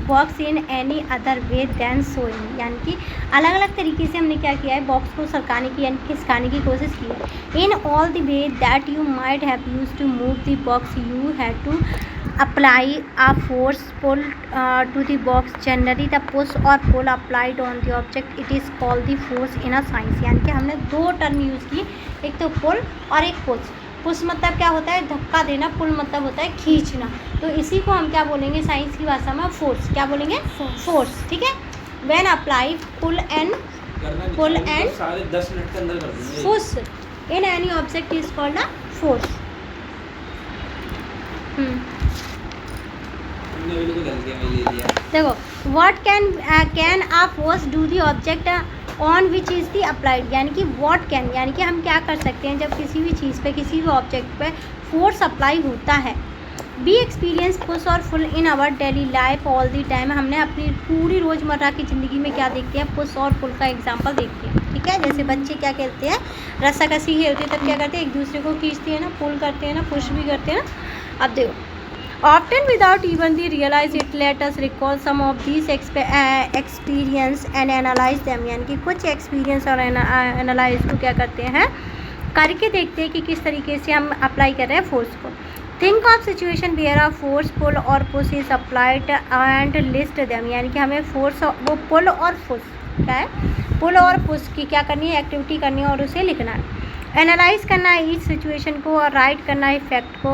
Works in any other way than sowing, यानी कि अलग अलग तरीके से हमने क्या किया है, बॉक्स को सरकाने की यानी खिसकाने की कोशिश की है। In all the way that you might have used to move the box you had to apply a force pull to the box. Generally the push or pull applied on the object, it is called the force in a science। यानी कि हमने दो term use की, एक तो पुल और एक push. Push मतलब क्या होता है, धक्का देना, पुल मतलब होता है खींचना। तो इसी को हम क्या बोलेंगे साइंस की भाषा में, फोर्स। क्या बोलेंगे, फोर्स। ठीक है। व्हेन अप्लाई पुल एंड सारे 10 मिनट के अंदर कर देंगे। Push in any object is called a force. देखो, what can a force do the object on which is the applied, यानी कि व्हाट कैन, यानी कि हम क्या कर सकते हैं जब किसी भी चीज़ पे, किसी भी ऑब्जेक्ट पे फोर्स अप्लाई होता है। बी एक्सपीरियंस पुश और pull in our daily life all the time. हमने अपनी पूरी रोज़मर्रा की ज़िंदगी में क्या देखते हैं, पुश और पुल का एग्जाम्पल देखते हैं। ठीक है। जैसे बच्चे क्या खेलते हैं, रस्साकसी खेलते हैं, तब क्या करते हैं, एक दूसरे को खींचते हैं ना, पुल करते हैं ना, पुश भी करते हैं ना। अब देखो, often without even the realize it, let us recall some of these experience and analyze them। यानी कि कुछ एक्सपीरियंस और एनालाइज को क्या करते हैं, करके देखते हैं कि किस तरीके से हम अप्लाई कर रहे हैं फोर्स को। Think of situation where a force pull और push is applied and list them. यानी कि हमें फोर्स, वो पुल और पुश क्या है, पुल और पुश की क्या करनी है, एक्टिविटी करनी है और उसे लिखना है। एनालाइज करना है ईच सिचुएशन को और राइट करना है इफेक्ट को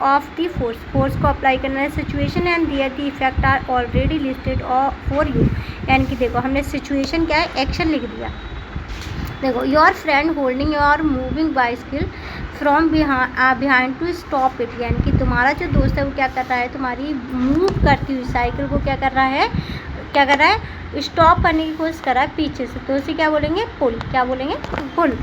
ऑफ दी फोर्स। फोर्स को अप्लाई करना है situation and there the effect are already listed for you. यानी कि देखो, हमने सिचुएशन क्या है, एक्शन लिख दिया। देखो, your friend holding your moving bicycle from behind to stop it. यानी कि तुम्हारा जो दोस्त है वो क्या कर रहा है, तुम्हारी मूव करती हुई साइकिल को क्या कर रहा है, स्टॉप करने की कोशिश कर रहा है पीछे से। तो उसे क्या बोलेंगे, पुल। क्या बोलेंगे, पुल।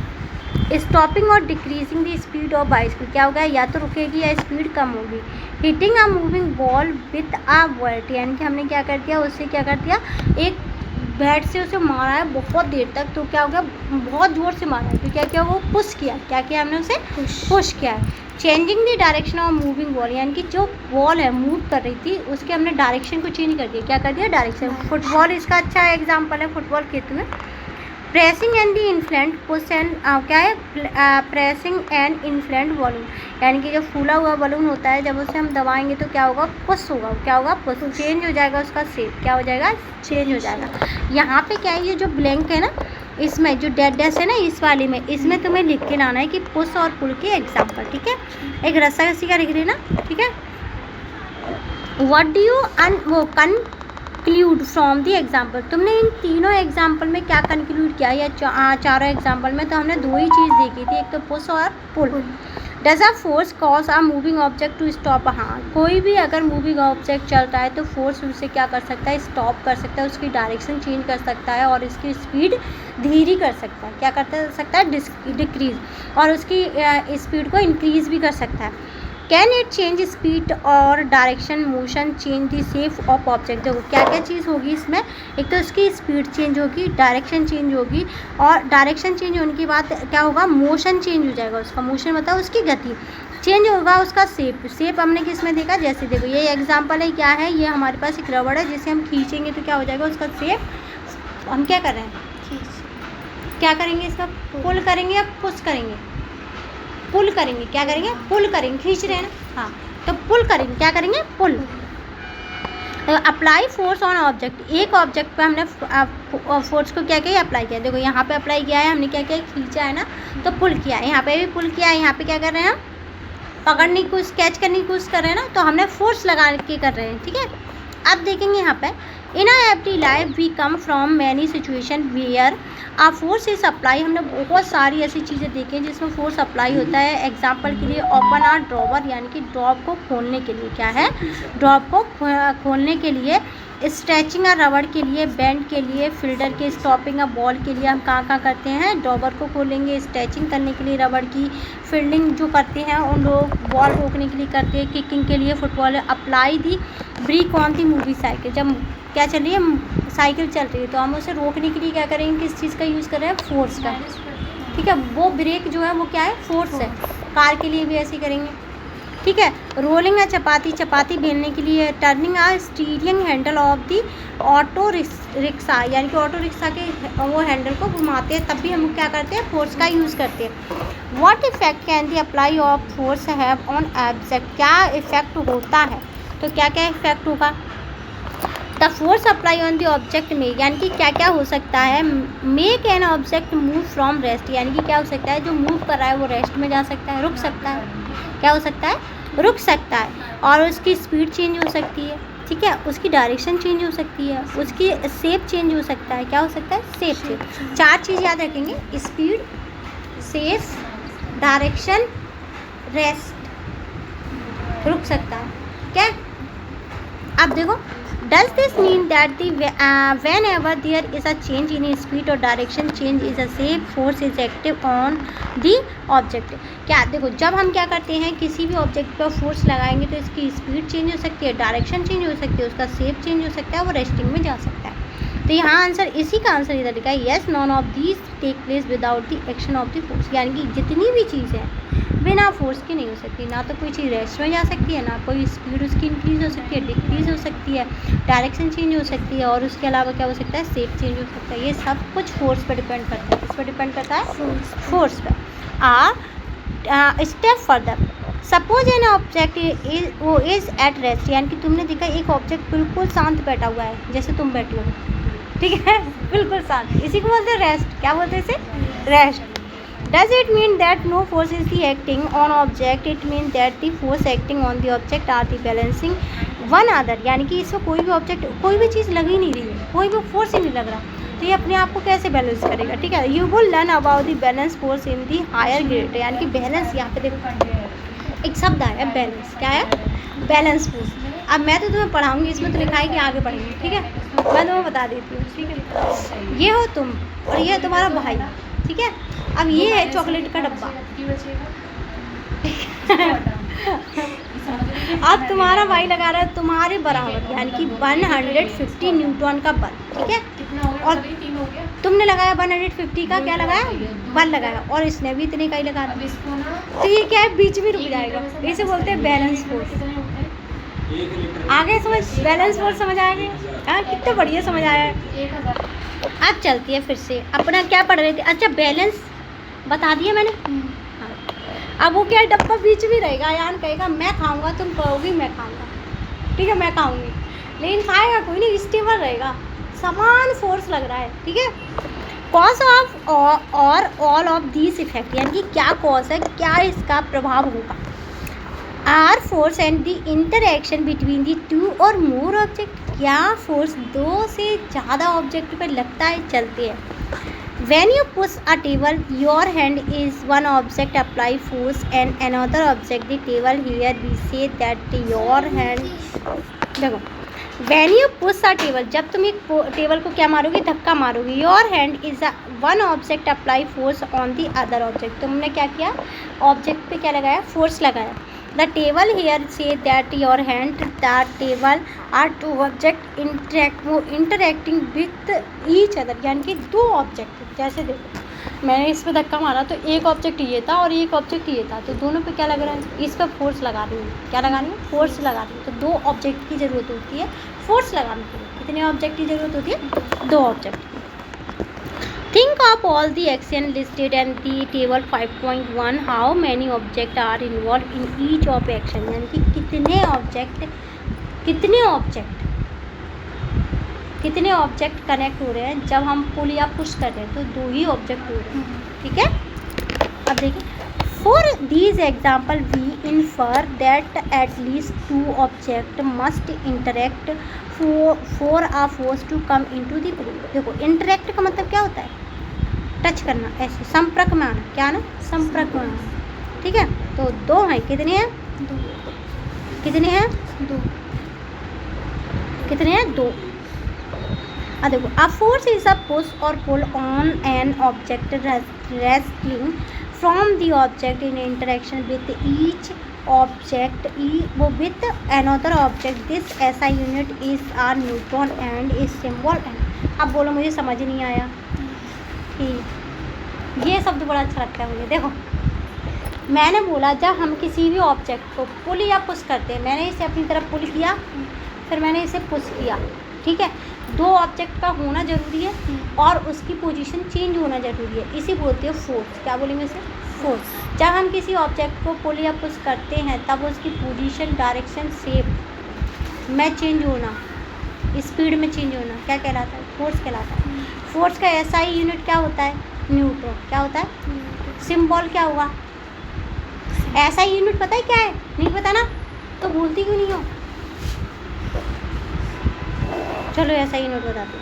स्टॉपिंग और decreasing the speed of bicycle, क्या होगा, या तो रुकेगी या स्पीड कम होगी। Hitting a moving ball with a bat, यानी कि हमने क्या कर दिया, उससे क्या कर दिया, एक बैट से उसे मारा है बहुत देर तक। तो क्या हो गया, बहुत ज़ोर से मारा है। तो क्या किया, वो पुश किया। क्या किया हमने, उसे पुश किया है। Changing the direction of moving ball, यानी कि जो बॉल है मूव कर रही थी उसके हमने डायरेक्शन को चेंज कर दिया। क्या कर दिया, डायरेक्शन। फुटबॉल इसका अच्छा एग्जाम्पल है, फुटबॉल खेलते हुए। प्रेसिंग एंड दी इन्फ्लेंट पुश एंड क्या है, प्रेसिंग एंड इन्फ्लेंट बलून, यानी कि जो फूला हुआ बलून होता है जब उसे हम दबाएंगे तो क्या होगा, पुश होगा। क्या होगा, पुश। चेंज हो जाएगा उसका शेप। क्या हो जाएगा, चेंज हो जाएगा। यहाँ पे क्या है, ये जो ब्लैंक है ना, इसमें जो डेड डैश है ना, इस वाली में, इसमें तुम्हें लिख के लाना है कि पुश और पुल के एग्जाम्पल। ठीक है। एक रस्साकसी का लिख देना। ठीक है। What do you conclude from the example, तुमने इन तीनों एग्जाम्पल में क्या कंक्लूड किया, या चारों एग्जाम्पल में तो हमने दो ही चीज़ देखी थी, एक तो पुश और pull. Does a force cause a moving object to stop. हाँ, कोई भी अगर मूविंग ऑब्जेक्ट चलता है तो फोर्स उसे क्या कर सकता है, स्टॉप कर सकता है, उसकी डायरेक्शन चेंज कर सकता है और इसकी स्पीड धीरे कर सकता है। क्या कर सकता है, डिक्रीज, और उसकी स्पीड को इंक्रीज भी कर सकता है। कैन इट चेंज स्पीड और direction, motion, change the shape of object. देखो क्या क्या चीज़ होगी इसमें, एक तो इसकी स्पीड चेंज होगी, डायरेक्शन चेंज होगी, और डायरेक्शन चेंज होने की बात क्या होगा, मोशन चेंज हो जाएगा उसका। मोशन मतलब उसकी गति चेंज होगा, उसका शेप। शेप हमने किस में देखा, जैसे देखो ये एग्जाम्पल है, क्या है, ये हमारे पास एक रबड़ है जिसे हम खींचेंगे तो क्या हो जाएगा, उसका शेप। हम क्या कर रहे हैं, क्या करेंगे, इसका पुल करेंगे या पुश करेंगे, पुल करेंगे। क्या करेंगे, पुल करेंगे, खींच रहे हैं ना, हाँ, तो पुल करेंगे। क्या करेंगे, पुल। अप्लाई फोर्स ऑन ऑब्जेक्ट, एक ऑब्जेक्ट पे हमने फोर्स को क्या किया, अप्लाई किया। देखो यहाँ पे अप्लाई किया है हमने, क्या किया, खींचा है ना, तो पुल किया है। यहाँ पे भी पुल किया है। यहाँ पे क्या कर रहे हैं, हम पकड़ने की कोशिश, कैच करने की कोशिश कर रहे हैं ना, तो हमने फोर्स लगा के कर रहे हैं। ठीक है। अब देखेंगे यहाँ पे, in our every life we come from many situation where a force is apply. हमने बहुत सारी ऐसी चीज़ें देखी हैं जिसमें फोर्स अप्लाई होता है। एग्जाम्पल के लिए, ओपन आर ड्रॉवर, यानी कि ड्रॉप को खोलने के लिए, क्या है, ड्रॉप को खोलने के लिए। स्ट्रेचिंग अ रबड़ के लिए, बेंड के लिए, फील्डर के, स्टॉपिंग अ बॉल के लिए हम कहाँ करते हैं, ड्रॉवर को खोलेंगे। स्ट्रेचिंग करने के लिए रबड़ की, फील्डिंग जो करते हैं उन लोग बॉल रोकने के लिए करते हैं। किकिंग के लिए football. Apply the brake on the moving cycle, जब क्या चल रही है, साइकिल चल रही है, तो हम उसे रोकने के लिए क्या करेंगे, किस चीज़ का यूज़ कर रहे हैं, फोर्स का। ठीक है। वो ब्रेक जो है वो क्या है, फोर्स है। कार के लिए भी ऐसे ही करेंगे। ठीक है। रोलिंग या चपाती बेलने के लिए। Turning a steering handle of the auto rickshaw, यानी कि ऑटो रिक्शा के वो हैंडल को घुमाते हैं, तब भी हम क्या करते हैं, फोर्स का यूज़ करते हैं। What effect can the apply of force have on object, क्या इफेक्ट होता है, तो क्या क्या इफेक्ट होगा। The force apply on the object में, यानी कि क्या क्या हो सकता है। Make an object move from rest, यानी कि क्या हो सकता है, जो मूव कर रहा है वो रेस्ट में जा सकता है, रुक सकता है, क्या हो सकता है, रुक सकता है। और उसकी स्पीड चेंज हो सकती है, ठीक है, उसकी डायरेक्शन चेंज हो सकती है, उसकी शेप चेंज हो सकता है, क्या हो सकता है, शेप चेंज। 4 चीज़ याद रखेंगे, स्पीड, शेप, डायरेक्शन, रेस्ट, रुक सकता है, क्या। अब देखो, does this mean that the whenever there is a change in speed और direction change is a shape force is active on the object. क्या देखो, जब हम क्या करते हैं, किसी भी ऑब्जेक्ट पर फोर्स लगाएंगे तो इसकी स्पीड चेंज हो सकती है, डायरेक्शन चेंज हो सकती है, उसका शेप चेंज हो सकता है, वो रेस्टिंग में जा सकता है। तो यहाँ आंसर, इसी का आंसर इधर लिखा है, yes none of these take place without the action of the force, यानी कि जितनी भी चीज़ें हैं बिना फोर्स की नहीं हो सकती। ना तो कोई चीज़ रेस्ट में जा सकती है, ना कोई स्पीड उसकी इंक्रीज़ हो सकती है, डिक्रीज़ हो सकती है, डायरेक्शन चेंज हो सकती है, और उसके अलावा क्या हो सकता है, शेप चेंज हो सकता है। ये सब कुछ फोर्स पर डिपेंड करता है, किस पर डिपेंड करता है, फोर्स पर। Step further, suppose an object is at rest, यानी कि तुमने देखा एक ऑब्जेक्ट बिल्कुल शांत बैठा हुआ है, जैसे तुम बैठी हो, ठीक है, बिल्कुल शांत, इसी को बोलते हैं रेस्ट। क्या बोलते हैं इसे, rest. Does it mean that no force is the acting on object? It means that the force acting on the object are the balancing one other, यानी कि इसमें कोई भी ऑब्जेक्ट, कोई भी चीज़ लग ही नहीं रही है, कोई भी फोर्स ही नहीं लग रहा, तो ये अपने आप को कैसे बैलेंस करेगा, ठीक है। You will learn about the balance force in the higher grade, यानी कि बैलेंस, यहाँ पे देखो एक शब्द आया बैलेंस, क्या है, बैलेंस फोर्स। अब मैं तो तुम्हें पढ़ाऊंगी, इसमें तो लिखा है कि आगे पढ़ेंगे, ठीक है, मैं तुम्हें बता देती हूँ, ठीक है। ये हो तुम और ये है तुम्हारा भाई, ठीक है। अब ये है चॉकलेट का डब्बा, अब तुम्हारा भाई लगा रहा है तुम्हारे बराबर, यानी कि 150 न्यूटन का बल, ठीक है, और तुमने लगाया 150 का, क्या लगाया, बल लगाया, और इसने भी इतने का ही लगा दिया, तो ये क्या है, बीच में रुक जाएगा, इसे बोलते हैं बैलेंस फोर्स। आगे समझ, बैलेंस फोर्स समझ आएगा, हाँ, कितना बढ़िया समझ आया है। अब चलती है फिर से, अपना क्या पढ़ रहे थे, अच्छा बैलेंस बता दिया मैंने, हाँ। अब वो क्या है, डब्बा बीच में रहेगा, यान कहेगा मैं खाऊंगा, तुम कहोगी मैं खाऊंगा, ठीक है, मैं खाऊंगी, लेकिन खाएगा कोई नहीं, स्टेबल रहेगा, समान फोर्स लग रहा है, ठीक है। कॉज ऑफ और ऑल ऑफ दिस इफेक्ट, यानी कि क्या कॉज है, क्या इसका प्रभाव होगा। Are force and the interaction between the two or more object, क्या फोर्स 2 से ज़्यादा ऑब्जेक्ट पर लगता है, चलते हैं। When you push a table, your hand is one object apply force and another object the table. Here we say that your hand, देखो, when you push a table, जब तुम एक टेबल को क्या मारोगे, धक्का मारोगे, your hand is a one object apply force on the other object, तुमने क्या किया, ऑब्जेक्ट पे क्या लगाया, फोर्स लगाया। The table here say that your hand, the table are two object interacting with each other, यानी कि 2 ऑब्जेक्ट, जैसे देखो मैंने इस पर धक्का मारा तो एक ऑब्जेक्ट ये था और एक ऑब्जेक्ट ये था, तो दोनों पे क्या लग रहा है, इस पर फोर्स लगा रही हूँ, क्या लगा रही हूँ, फोर्स लगा रही हूँ, तो 2 ऑब्जेक्ट की ज़रूरत होती है फोर्स लगाने के लिए। कितने ऑब्जेक्ट की ज़रूरत होती है, 2 object. Think of all the action listed and the table 5.1. How many objects are involved in each of action, यानी कि कितने ऑब्जेक्ट कनेक्ट हो रहे हैं जब हम पुल या पुश कर रहे हैं, तो 2 ही ऑब्जेक्ट हो रहे हैं, ठीक है। अब देखिए, for these example we infer that at least 2 object must interact for a force to come into the pull. देखो, इंटरेक्ट का मतलब क्या होता है, टच करना, ऐसे संपर्क में आना, क्या आना, संपर्क में आना, ठीक है। तो 2 हैं, कितने हैं, 2, कितने हैं, 2, कितने हैं, 2। अब देखो, a force is a push और pull on an object resting from the object in interaction with each object वो विथ अनदर ऑब्जेक्ट, दिस ऐसा unit is our newton and is symbol N. अब बोलो मुझे समझ नहीं आया, ये शब्द बड़ा अच्छा लगता है मुझे। देखो, मैंने बोला जब हम किसी भी ऑब्जेक्ट को पुल या पुश करते हैं, मैंने इसे अपनी तरफ पुल किया, फिर मैंने इसे पुश किया, ठीक है। दो ऑब्जेक्ट का होना ज़रूरी है और उसकी पोजीशन चेंज होना ज़रूरी है, इसी बोलते हैं फोर्स। क्या बोलेंगे इसे? फोर्स। जब हम किसी ऑब्जेक्ट को पुल या पुश करते हैं तब उसकी पोजीशन, डायरेक्शन, शेप में चेंज होना, स्पीड में चेंज होना क्या कहलाता है? फोर्स कहलाता है। फोर्स का एसआई यूनिट क्या होता है? न्यूटन। क्या होता है? सिंबल क्या होगा? ऐसा यूनिट पता है क्या है? नहीं पता ना, तो बोलती क्यों नहीं हो? चलो ऐसा यूनिट बताते हैं।